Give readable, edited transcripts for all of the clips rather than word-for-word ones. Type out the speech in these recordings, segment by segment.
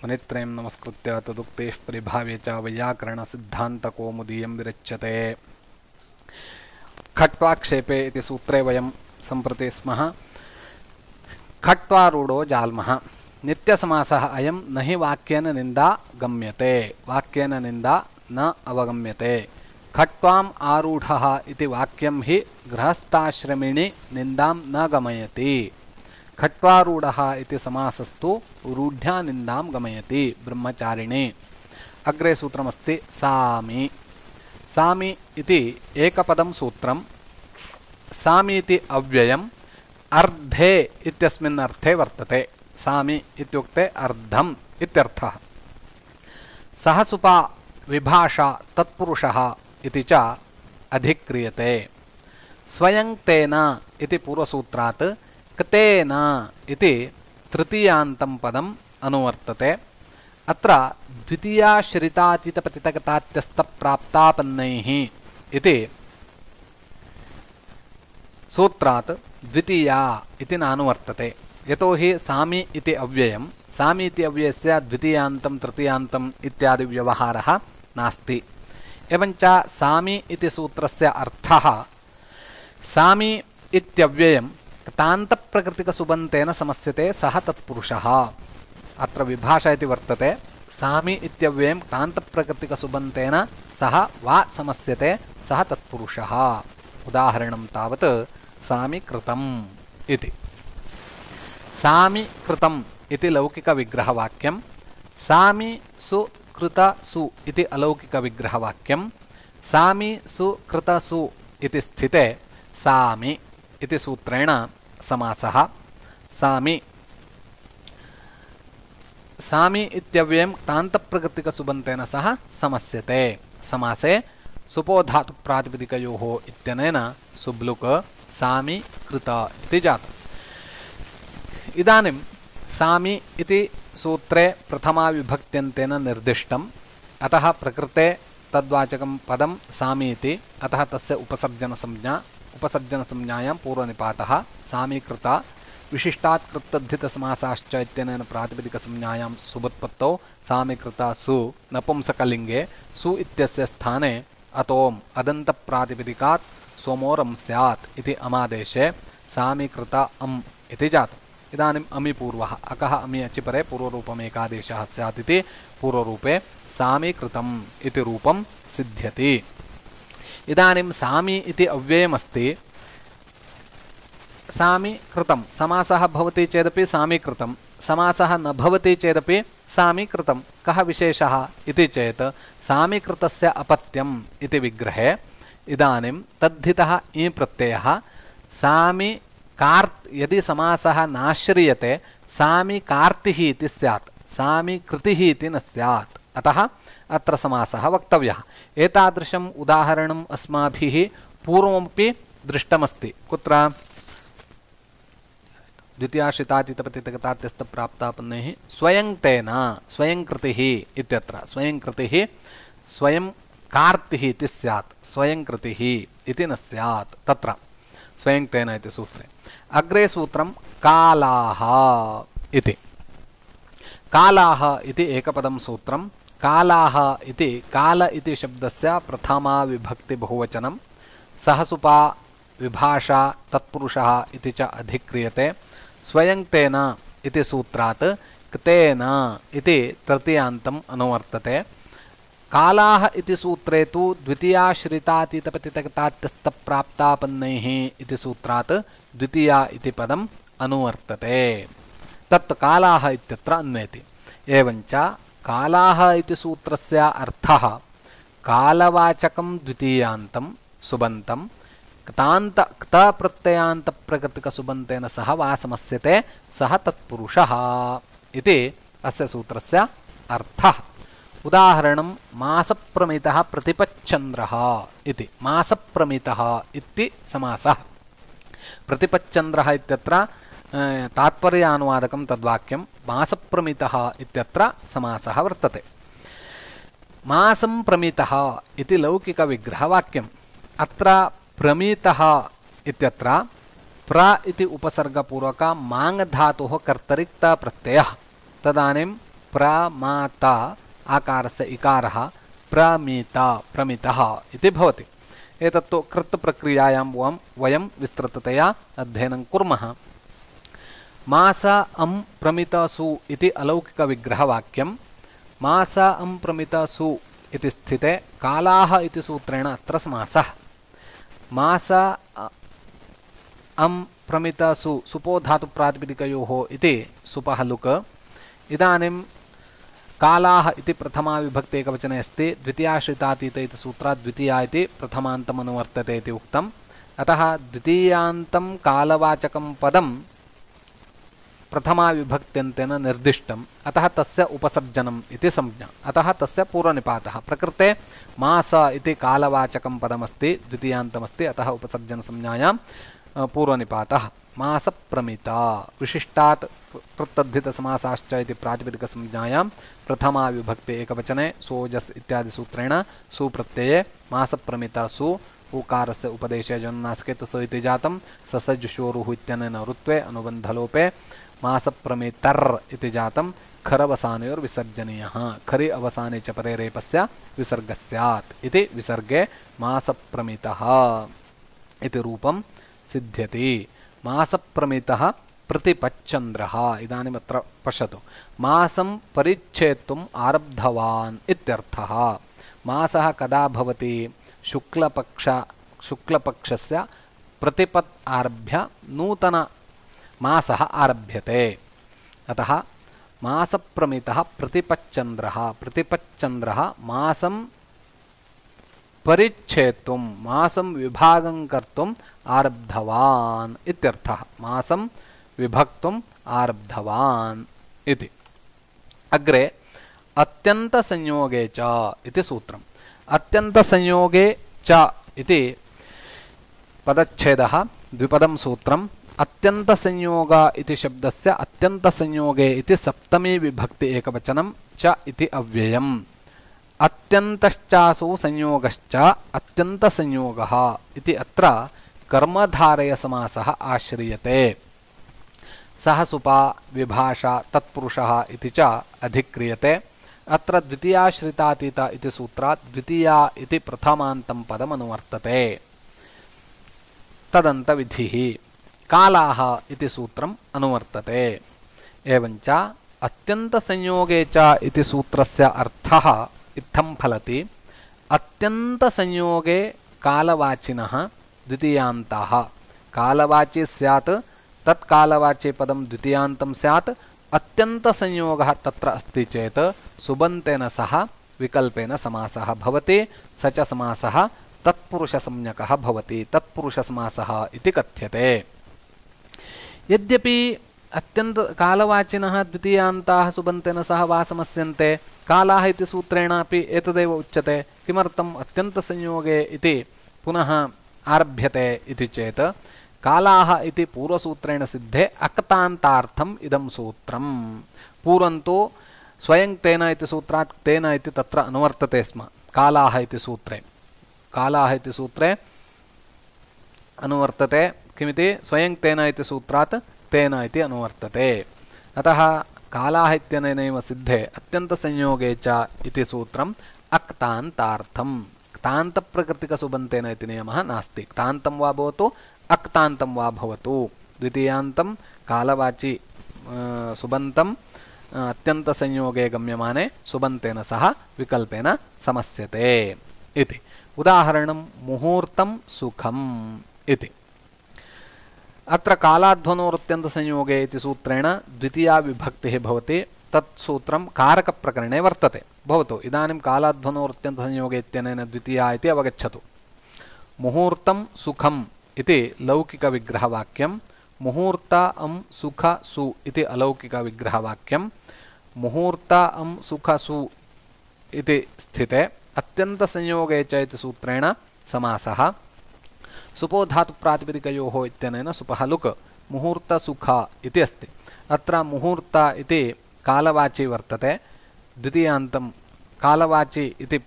मुनित्रयं नमस्कृत्य तदुक्तेः परिभाव्ये च वैयाकरणसिद्धान्तकौमुदीयं विरच्यते। खट्वाक्षेपे इति सूत्रे वयं सम्प्रति स्मः। खट्वारूढो जाल्मः नित्यसमासः अयं न हि वाक्येन निन्दा गम्यते, वाक्येन निन्दा न अवगम्यते। खट्वाम् आरूढः इति वाक्यं हि गृहस्थाश्रमिणि निन्दां न गमयति। खट्वारूढः इति समासस्तु रूढ्या निन्दां गमयति ब्रह्मचारिणे। अग्रे सूत्रमस्ति सामि। सामि इति एकपदं सूत्रं। सामि इति अव्ययम् अर्धे इत्यस्मिन् अर्थे वर्तते। सामि इत्युक्ते अर्धम् इत्यर्थः। सहसुपा विभाषा तत्पुरुषः इति च अधिक्रियते। स्वयं तेन इति पूर्वसूत्रात् कतेन इति तृतीयान्तं पदम् अनुवर्तते। अत्र द्वितीयाश्रितातीतपतितगतात्यस्तप्राप्तापन्नैः इति सूत्रात् द्वितीया इति नानुवर्तते। यतोहि सामि इति अव्ययं, सामि इति अव्ययस्य द्वितीयान्तं तृतीयान्तम् इत्यादि व्यवहारः नास्ति। एवञ्च सामि इति सूत्रस्य अर्थः सामि इत्यव्ययं तान्तप्रकृतिकसुबन्तेन समस्यते सः तत्पुरुषः। अत्र विभाषा इति वर्तते। सामि इत्यव्ययं तान्तप्रकृतिकसुबन्तेन सह वा समस्यते सः तत्पुरुषः। उदाहरणं तावत् सामि कृतम् इति। सामि कृतम् इति लौकिकविग्रहवाक्यं। सामि सुकृतसु इति अलौकिकविग्रहवाक्यं। सामि सुकृतसु इति स्थिते सामि इति सूत्रेण समासः। सामि सामि इत्यव्ययं तान्तप्रकृतिकसुबन्तेन सह समस्यते। समासे सुपोधातुप्रातिपदिकयोः इत्यनेन सुब्लुक् सामि कृत इति जातम्। इदानीं सामि इति सूत्रे प्रथमा विभक्त्यन्तेन निर्दिष्टम्। अतः प्रकृते तद्वाचकं पदं सामि इति। अतः तस्य उपसर्जनसंज्ञा, उपसर्जनसंज्ञायां पूर्वनिपातः सामीकृता। विशिष्टात् कृत्तद्धितसमासाश्च इत्यनेन प्रातिपदिकसंज्ञायां सुबुत्पत्तौ सामीकृता सु नपुंसकलिङ्गे सु इत्यस्य स्थाने अतोम् अदन्तप्रातिपदिकात् सोमोरं स्यात् इति अमादेशे सामीकृता अम् इति जातम्। इदानीम् अमि पूर्वः अकः अमि अचिपरे पूर्वरूपमेकादेशः स्यात् इति पूर्वरूपे सामीकृतम् इति रूपं सिद्ध्यति। इदानीं सामि इति अव्ययमस्ति। सामि कृतं समासः भवति चेदपि सामि कृतं, समासः न भवति चेदपि सामि कृतं। कः विशेषः इति चेत् सामीकृतस्य अपत्यम् इति विग्रहे इदानीं तद्धितः ई प्रत्ययः सामि कार्त् यदि समासः नाश्रियते सामि कार्तिः इति स्यात्, सामि कृतिः इति न स्यात्। अतः अत्र समासः वक्तव्यः। एतादृशम् उदाहरणम् अस्माभिः पूर्वमपि दृष्टमस्ति। कुत्र? द्वितीयाश्रितातीतपतितगतात्यस्तप्राप्तापन्नैः स्वयं तेन, स्वयं कृतिः इत्यत्र स्वयं कृतिः स्वयं कार्तिः इति स्यात्, स्वयं कृतिः इति न स्यात् तत्र स्वयं तेन इति सूत्रे। अग्रे सूत्रं कालाः इति। कालाः इति एकपदं सूत्रं। कालाः इति काल इति शब्दस्य प्रथमा विभक्ति बहुवचनं। सहसुपा विभाषा तत्पुरुषः इति च अधिक्रियते। स्वयं तेन इति सूत्रात् कृतेन इति तृतीयान्तम् अनुवर्तते। कालाः इति सूत्रे तु द्वितीयाश्रितातीतपतितगतात्यस्तप्राप्तापन्नैः इति सूत्रात् द्वितीया इति पदम् अनुवर्तते। तत् कालाः इत्यत्र अन्वेति। एवञ्च कालाः इति सूत्रस्य अर्थः कालवाचकं द्वितीयान्तं सुबन्तं क्तप्रत्ययान्तप्रकृतिकसुबन्तेन सह वा समस्यते सः तत्पुरुषः इति अस्य सूत्रस्य अर्थः। उदाहरणं मासप्रमितः प्रतिपच्चन्द्रः इति। मासप्रमितः इति समासः। प्रतिपच्चन्द्रः इत्यत्र तात्पर्यानुवादकं तद्वाक्यं। मासप्रमितः इत्यत्र समासः वर्तते। मासं प्रमितः इति लौकिकविग्रहवाक्यम्। अत्र प्रमितः इत्यत्र प्र इति उपसर्गपूर्वक माङ् धातुः कर्तरिक्तप्रत्ययः। तदानीं प्रमाता आकारस्य इकारः प्रमिता प्रमितः इति भवति। एतत्तु कृत् प्रक्रियायां वयं विस्तृततया अध्ययनं कुर्मः। मास अं प्रमितसु इति अलौकिकविग्रहवाक्यं मास अं प्रमितसु इति स्थिते कालाः इति सूत्रेण अत्र समासः। मास अं प्रमितसु सुपो धातुप्रातिपदिकयोः इति सुपः लुक्। इदानीं कालाः इति प्रथमा विभक्ति एकवचने अस्ति। द्वितीयाश्रितातीत इति सूत्रात् द्वितीया इति प्रथमान्तम् अनुवर्तते इति उक्तम्। अतः द्वितीयान्तं कालवाचकं पदं प्रथमा विभक्त्यन्तेन निर्दिष्टम्। अतः तस्य उपसर्जनम् इति संज्ञा। अतः तस्य पूर्वनिपातः। प्रकृते मास इति कालवाचकं पदमस्ति, द्वितीयान्तमस्ति, अतः उपसर्जनसंज्ञायां पूर्वनिपातः। मासप्रमिता विशिष्टात् कृत्तद्धितसमासाश्च इति प्रातिपदिकसंज्ञायां प्रथमा विभक्ति एकवचने सोजस् इत्यादि सूत्रेण सुप्रत्यये मासप्रमिता सु उकारस्य उपदेशे जनुनासिके तु इति जातं। ससजुषोरुः इत्यनेन ऋत्वे अनुबन्धलोपे मासप्रमितर् इति जातं। खरवसानयोर्विसर्जनीयः। खरि अवसाने च परे रेपस्य विसर्गः स्यात् इति विसर्गे मासप्रमितः इति रूपं सिद्ध्यति। मासप्रमितः प्रतिपच्चन्द्रः। इदानीम् अत्र पश्यतु, मासं परिच्छेत्तुम् आरब्धवान् इत्यर्थः। मासः कदा भवति? शुक्लपक्षस्य प्रतिपत् आरभ्य नूतन मासः आरभ्यते। अतः मासप्रमितः प्रतिपच्चन्द्रः। प्रतिपच्चन्द्रः मासं परिच्छेत्तुं मासं विभागं कर्तुम् आरब्धवान् इत्यर्थः। मासं विभक्तुम् आरब्धवान् इति। अग्रे अत्यन्तसंयोगे च इति सूत्रम्। अत्यन्तसंयोगे च इति पदच्छेदः द्विपदं सूत्रम्। अत्यन्तसंयोग इति शब्दस्य अत्यन्तसंयोगे इति सप्तमी विभक्ति एकवचनं च इति अव्ययम्। अत्यन्तश्चासु संयोगश्च अत्यन्तसंयोगः इति अत्र कर्मधारयसमासः आश्रियते। सः सुपा विभाषा तत्पुरुषः इति च अधिक्रियते। अत्र द्वितीयाश्रितातीत इति सूत्रात् द्वितीया इति प्रथमान्तं पदमनुवर्तते। तदन्तविधिः कालाः इति सूत्रम् अनुवर्तते। एवञ्च अत्यन्तसंयोगे च इति सूत्रस्य अर्थः इत्थं फलति। अत्यन्तसंयोगे कालवाचिनः द्वितीयान्ताः। कालवाची स्यात् तत्कालवाची पदं द्वितीयान्तं स्यात्। अत्यन्तसंयोगः तत्र अस्ति चेत् सुबन्तेन सह विकल्पेन समासः भवति। स च समासः तत्पुरुषसंज्ञकः भवति। तत्पुरुषसमासः इति कथ्यते। यद्यपि कालवाचिनः द्वितीयान्ताः सुबन्तेन सह वा समस्यन्ते, कालाः इति सूत्रेणापि एतदेव उच्यते। किमर्थम् अत्यन्तसंयोगे इति पुनः आरभ्यते इति चेत् कालाः इति पूर्वसूत्रेण सिद्धे अक्तान्तार्थम् इदं सूत्रम्। पूर्वं तु स्वयं तेन इति सूत्रात् तेन इति तत्र अनुवर्तते स्म। कालाः इति सूत्रे अनुवर्तते। किमिति? स्वयं तेन इति सूत्रात् तेन इति अनुवर्तते। अतः कालाः इत्यनेनैव सिद्धे अत्यन्तसंयोगे च इति सूत्रम् अक्तान्तार्थम्। क्तान्तप्रकृतिकसुबन्तेन इति नियमः नास्ति। क्तान्तं वा भवतु अक्तान्तं वा भवतु, द्वितीयान्तं कालवाची सुबन्तं अत्यन्तसंयोगे गम्यमाने सुबन्तेन सह विकल्पेन समस्यते इति। उदाहरणं मुहूर्तं सुखम् इति। अत्र कालाध्वनोरत्यन्तसंयोगे इति सूत्रेण द्वितीया विभक्तिः भवति। तत् सूत्रं कारकप्रकरणे वर्तते। भवतु इदानीं कालाध्वनोरत्यन्तसंयोगे इत्यनेन द्वितीया इति अवगच्छतु। मुहूर्तं सुखम् इति लौकिकविग्रहवाक्यं। मुहूर्त अं सुख सु इति अलौकिकविग्रहवाक्यं। मुहूर्त अं सुख सु इति स्थिते अत्यन्तसंयोगे च इति सूत्रेण समासः। सुपो धातुप्रातिपदिकयोः इत्यनेन सुपः लुक् मुहूर्तसुख इति अस्ति। अत्र मुहूर्त इति कालवाची वर्तते। द्वितीयान्तं कालवाची इति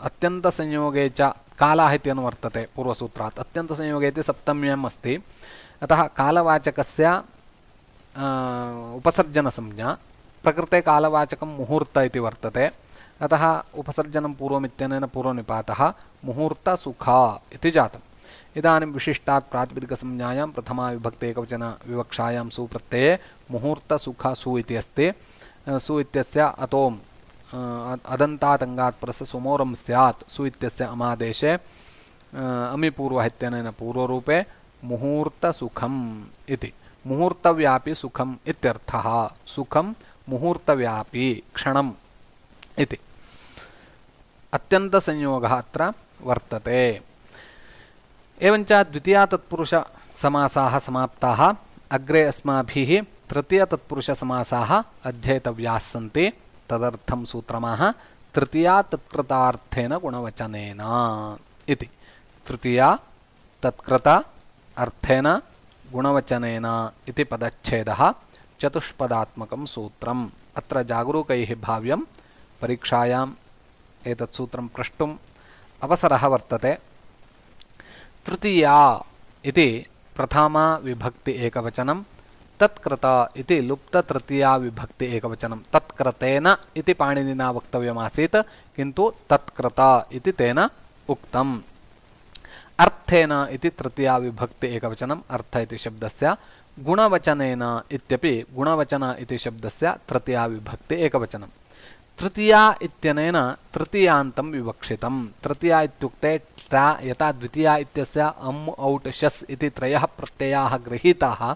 अत्यन्तसंयोगे च कालाः इति अनुवर्तते पूर्वसूत्रात्। अत्यन्तसंयोगे इति सप्तम्यम् अस्ति। अतः कालवाचकस्य उपसर्जनसंज्ञा प्रकृते कालवाचकं मुहूर्त इति वर्तते, अतः उपसर्जनं पूर्वमित्यनेन पूर्वनिपातः मुहूर्तसुख इति जातम्। इदानीं विशिष्टात् प्रातिपदिकसंज्ञायां प्रथमा विभक्ति एकवचन विवक्षायां सुप्रत्यये मुहूर्तसुख सु इति अस्ति। सु इत्यस्य अतोम् अदन्तात् अङ्गात् परस्य सुमोरं स्यात् सु इत्यस्य अमादेशे अमिपूर्वः इत्यनेन पूर्वरूपे मुहूर्तसुखम् इति। मुहूर्तव्यापी सुखम् इत्यर्थः। सुखं मुहूर्तव्यापी क्षणम् इति। अत्यन्तसंयोगः अत्र वर्तते। एवञ्च द्वितीया तत्पुरुषसमासाः समाप्ताः। अग्रे अस्माभिः तृतीयतत्पुरुषसमासाः अध्येतव्याः सन्ति। तदर्थं सूत्रमाह तृतीया तत्कृतार्थेन गुणवचनेन इति। तृतीया तत्कृत अर्थेन गुणवचनेन इति पदच्छेदः चतुष्पदात्मकं सूत्रम्। अत्र जागरूकैः भाव्यं। परीक्षायाम् एतत् सूत्रं प्रष्टुम् अवसरः वर्तते। तृतीया इति प्रथमा विभक्ति एकवचनं, तत्कृत इति लुप्ततृतीया विभक्ति एकवचनं। तत्कृतेन इति पाणिनिना वक्तव्यमासीत्, किन्तु तत्कृत इति तेन उक्तम्। अर्थेन इति तृतीया विभक्ति एकवचनम्। अर्थ इति शब्दस्य गुणवचनेन इत्यपि गुणवचन इति शब्दस्य तृतीया विभक्ति एकवचनं। तृतीया इत्यनेन तृतीयान्तं विवक्षितं। तृतीया इत्युक्ते यथा द्वितीया इत्यस्य अम् औट् शस् इति त्रयः प्रत्ययाः गृहीताः,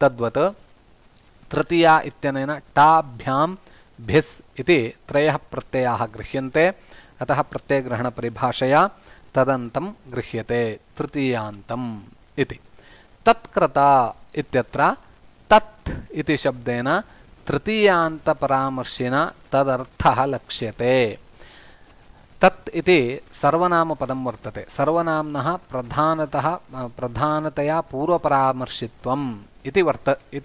तद्वत् तृतीया इत्यनेन टाभ्यां भिस् इति त्रयः प्रत्ययाः गृह्यन्ते। अतः प्रत्ययग्रहणपरिभाषया तदन्तं गृह्यते तृतीयान्तम् इति। तत्कृत इत्यत्र तत् इति शब्देन तृतीयान्तपरामर्शिना तदर्थः लक्ष्यते। तत् इति सर्वनामपदं वर्तते। सर्वनाम्नः प्रधानतया पूर्वपरामर्शित्वम् इति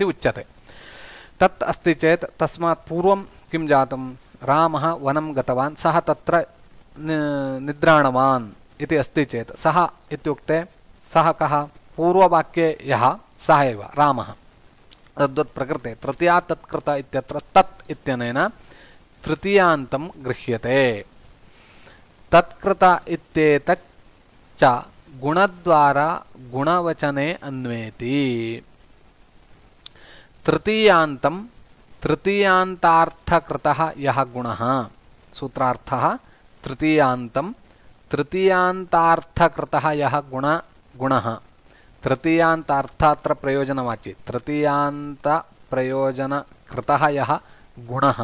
उच्यते। तत् अस्ति चेत् तस्मात् पूर्वं किं जातं? रामः वनं गतवान्, सः तत्र निद्राणवान् इति अस्ति चेत् सः इत्युक्ते सः कः? पूर्ववाक्ये यः सः एव रामः। तद्वत् प्रकृते तृतीया तत्कृत इत्यत्र तत् इत्यनेन तृतीयान्तं गृह्यते। तत्कृत इत्येतत् च गुणद्वारा गुणवचने अन्वेति। तृतीयान्तं तृतीयान्तार्थकृतः यः गुणः, सूत्रार्थः तृतीयान्तं तृतीयान्तार्थकृतः यः गुणः। तृतीयान्तार्थ अत्र प्रयोजनवाची। तृतीयान्तप्रयोजनकृतः यः गुणः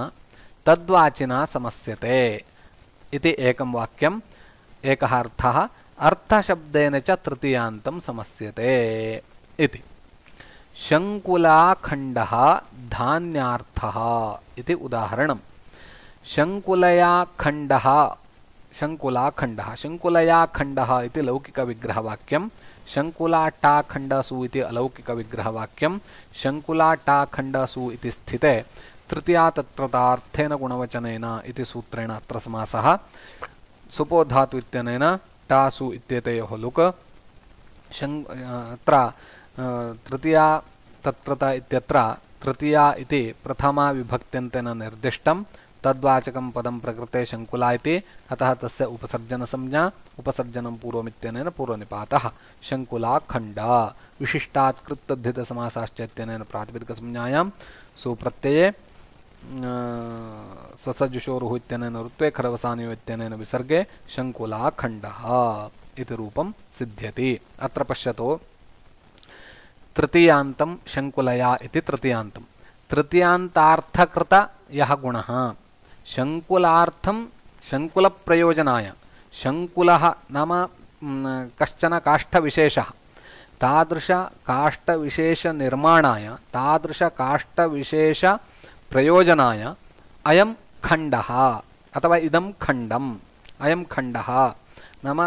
तद्वाचिना समस्यते इति एकं वाक्यम्। एकः अर्थः। अर्थशब्देन च तृतीयान्तं समस्यते इति। शङ्कुलाखण्डः धान्यार्थः इति उदाहरणम्। शङ्कुलया खण्डः इति लौकिकविग्रहवाक्यं। शङ्कुलाटाखण्डसु इति अलौकिकविग्रहवाक्यं। शङ्कुलाटाखण्डसु इति स्थिते तृतीया तत्कृतार्थेन गुणवचनेन इति सूत्रेण अत्र समासः। सुपो धातु इत्यनेन टासु इत्येतयोः लुक्। अत्र तृतीया तत्कृत इत्यत्र तृतीया इति प्रथमा विभक्त्यन्तेन निर्दिष्टं। तद्वाचकं पदं प्रकृते शङ्कुला इति, अतः तस्य उपसर्जनसंज्ञा। उपसर्जनं पूर्वमित्यनेन पूर्वनिपातः। शङ्कुलाखण्ड विशिष्टात् कृत्तद्धितसमासाश्च इत्यनेन प्रातिपदिकसंज्ञायां सुप्रत्यये ससजुषोरुः इत्यनेन ऋत्वे खरवसानयो इत्यनेन विसर्गे शङ्कुलाखण्डः इति रूपं सिद्ध्यति। अत्र पश्यतु, तृतीयान्तं शङ्कुलया इति तृतीयान्तं। तृतीयान्तार्थकृत यः गुणः, शङ्कुलार्थं शङ्कुलप्रयोजनाय, शङ्कुलः नाम कश्चन काष्ठविशेषः, तादृशकाष्ठविशेषनिर्माणाय तादृशकाष्ठविशेषप्रयोजनाय अयं खण्डः अथवा इदं खण्डम्, अयं खण्डः नाम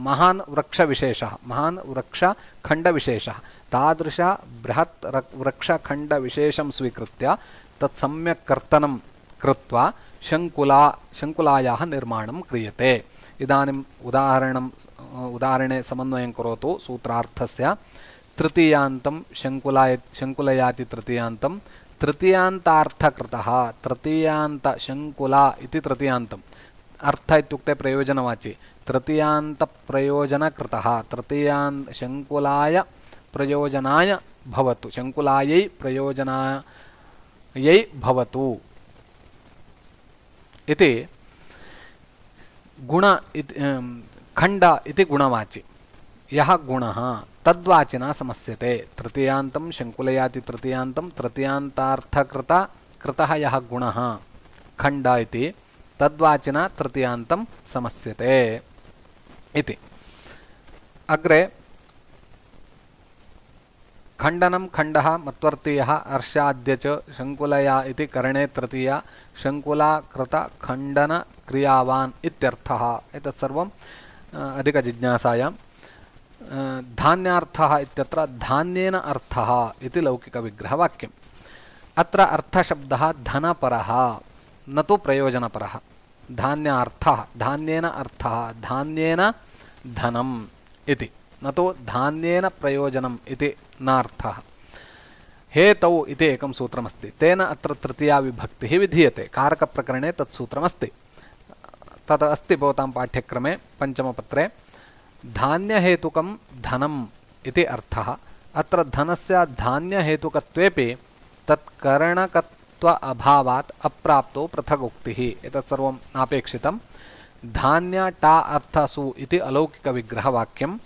महान् वृक्षविशेषः, महान् वृक्षखण्डविशेषः, तादृश बृहत् वृक्षखण्डविशेषं स्वीकृत्य तत् सम्यक् कर्तनं कृत्वा शङ्कुलायाः निर्माणं क्रियते। इदानीम् उदाहरणे समन्वयं करोतु सूत्रार्थस्य। तृतीयान्तं शङ्कुलयाति तृतीयान्तं तृतीयान्तार्थकृतः तृतीयान्त शङ्कुला इति तृतीयान्तम् अर्थ इत्युक्ते प्रयोजनवाची तृतीयान्तप्रयोजनकृतः शङ्कुलाय प्रयोजनाय भवतु शङ्कुलायै प्रयोजनायै भवतु इति गुण खण्ड इति गुणवाची यः गुणः तद्वाचिना समस्यते तृतीयान्तं शङ्कुलयाति तृतीयान्तं तृतीयान्तार्थकृतः यः गुणः खण्ड इति तद्वाचिना तृतीयान्तं समस्यते इति अग्रे खण्डनं खण्डः मत्वर्तीयः अर्षाद्य च शङ्कुलया इति करणे तृतीया शङ्कुला कृत खण्डन क्रियावान् इत्यर्थः एतत् सर्वम् अधिकजिज्ञासायां धान्यार्थः इत्यत्र धान्येन अर्थः इति लौकिकविग्रहवाक्यम् अत्र अर्थशब्दः धनपरः न तु प्रयोजनपरः धान्यार्थः धान्येन अर्थः धान्येन धनम् इति न तु धान्येन प्रयोजनम् इति नार्थः हेतौ इति एकं सूत्रमस्ति तेन अत्र तृतीया विभक्तिः विधीयते कारकप्रकरणे तत् सूत्रमस्ति तत् अस्ति भवतां पाठ्यक्रमे पञ्चमपत्रे धान्यहेतुकं धनम् इति अर्थः अत्र धनस्य धान्यहेतुकत्वेपि तत्करणकत्व अभावात् अप्राप्तो पृथगुक्तिः एतत् सर्वं नापेक्षितं धान्य टा अर्थसु इति अलौकिकविग्रहवाक्यं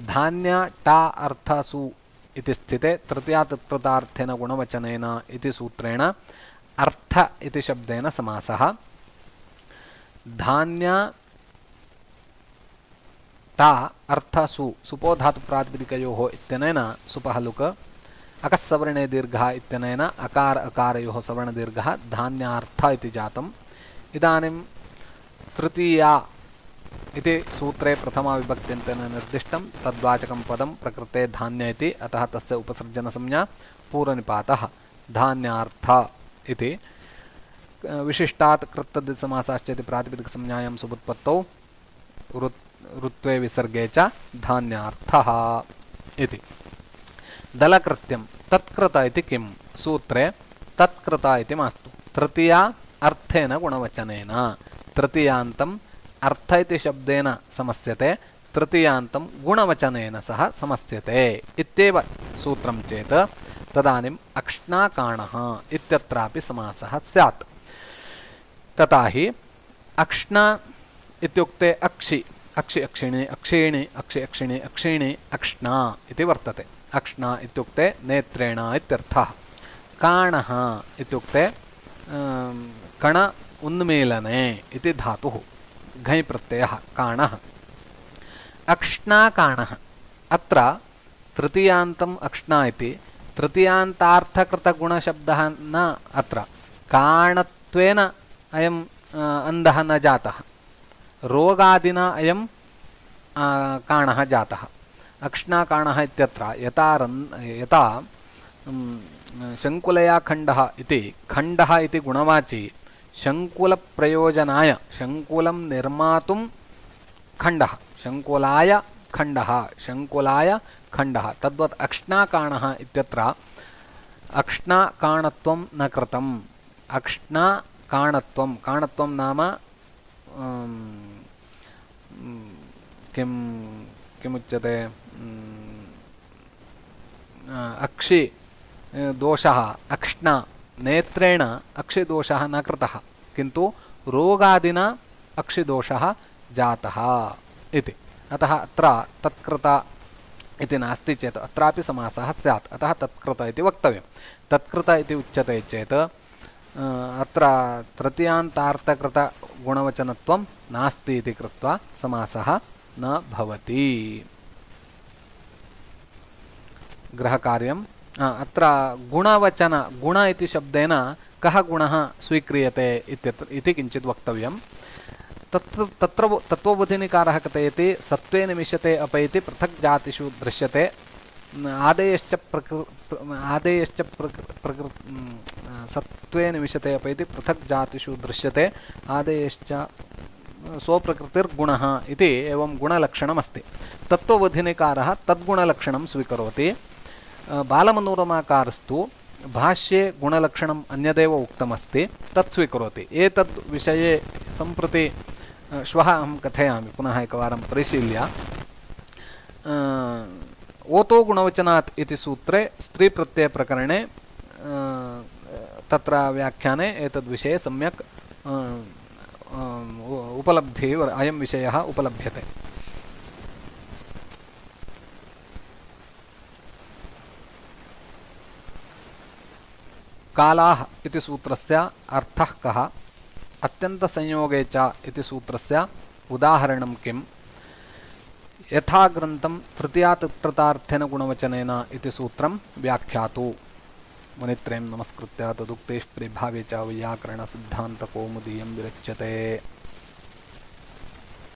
धान्य टा अर्थसु इति स्थिते तृतीया तत्कृतार्थेन गुणवचनेन इति सूत्रेण अर्थ इति शब्देन समासः धान्य टा अर्थसु सुपो धातु प्रातिपदिकयोः इत्यनेन सुपः लुक अकस्सवर्णे दीर्घः इत्यनेन अकार अकारयोः सवर्णदीर्घः धान्यार्थ इति जातम् इदानीं तृतीया इति सूत्रे प्रथमा विभक्त्यन्तेन निर्दिष्टं तद्वाचकं पदं प्रकृते धान्य इति अतः तस्य उपसर्जनसंज्ञा पूर्वनिपातः धान्यार्थ इति विशिष्टात् कृत्तद्धितसमासाश्चेति प्रातिपदिकसंज्ञायां सुबुत्पत्तौ ऋत्वे विसर्गे च धान्यार्थः इति दलकृत्यं तत्कृत इति किं सूत्रे तत्कृत इति मास्तु तृतीया अर्थेन गुणवचनेन तृतीयान्तम् अर्थ इति शब्देन समस्यते तृतीयान्तं गुणवचनेन सह समस्यते इत्येव सूत्रं चेत् तदानीम् अक्ष्णाकाणः इत्यत्रापि समासः स्यात् तथा हि अक्ष्णा इत्युक्ते अक्षि अक्षि अक्षिणी अक्षीणि अक्षि अक्षिणी अक्षीणि अक्ष्णा इति वर्तते अक्ष्णा इत्युक्ते नेत्रेण इत्यर्थः काणः इत्युक्ते कण उन्मीलने इति धातुः घञ् प्रत्ययः काणः अक्ष्णाकाणः अत्र तृतीयान्तम् अक्ष्णा इति तृतीयान्तार्थकृतगुणशब्दः न अत्र काणत्वेन अयम् अन्धः न जातः रोगादिना अयं काणः जातः अक्ष्णाकाणः इत्यत्र यथा शङ्कुलया खण्डः इति खण्डः इति गुणवाची शङ्कुलप्रयोजनाय शङ्कुलं निर्मातुं खण्डः शङ्कुलाय खण्डः तद्वत् अक्ष्णाकाणः इत्यत्र अक्ष्णाकाणत्वं न कृतम् अक्ष्णाकाणत्वं काणत्वं नाम किमुच्यते अक्षि दोषः अक्ष्णा नेत्रेण अक्षिदोषः न कृतः किन्तु रोगादिना अक्षिदोषः जातः इति अतः अत्र तत्कृत इति नास्ति चेत् अत्रापि समासः स्यात् अतः तत्कृत इति वक्तव्यं तत्कृत इति उच्यते चेत् अत्र तृतीयान्तार्थकृतगुणवचनत्वं नास्ति इति कृत्वा समासः न भवति गृहकार्यं अत्र गुणवचन गुण इति शब्देन कः गुणः स्वीक्रियते इति किञ्चित् वक्तव्यं तत्र तत्त्वबोधिनिकारः कथयति सत्त्वे निमिषते अपैति पृथक् जातिषु दृश्यते सत्त्वे निमिषते अपैति पृथक् जातिषु दृश्यते आदेश्च स्वप्रकृतिर्गुणः इति एवं गुणलक्षणमस्ति तत्त्वबोधिनिकारः तद्गुणलक्षणं स्वीकरोति बालमनोरमाकारस्तु भाष्ये गुणलक्षणम् अन्यदेव उक्तमस्ति तत् स्वीकरोति। एतद् विषये सम्प्रति श्वः अहं कथयामि, पुनः एकवारं परिशील्य। ओतो गुणवचनात् इति सूत्रे स्त्रीप्रत्ययप्रकरणे तत्र व्याख्याने एतद्विषये सम्यक् उपलब्धिः, अयं विषयः उपलभ्यते। कालाः इति सूत्रस्य अर्थः कः? अत्यन्तसंयोगे च इति सूत्रस्य उदाहरणं किम्? यथा ग्रन्थं तृतीयातिप्रतार्थेन गुणवचनेन इति सूत्रं व्याख्यातु। मुनित्रयं नमस्कृत्य तदुक्तेः परिभाव्ये च वैयाकरणसिद्धान्तकौमुदीयं विरच्यते।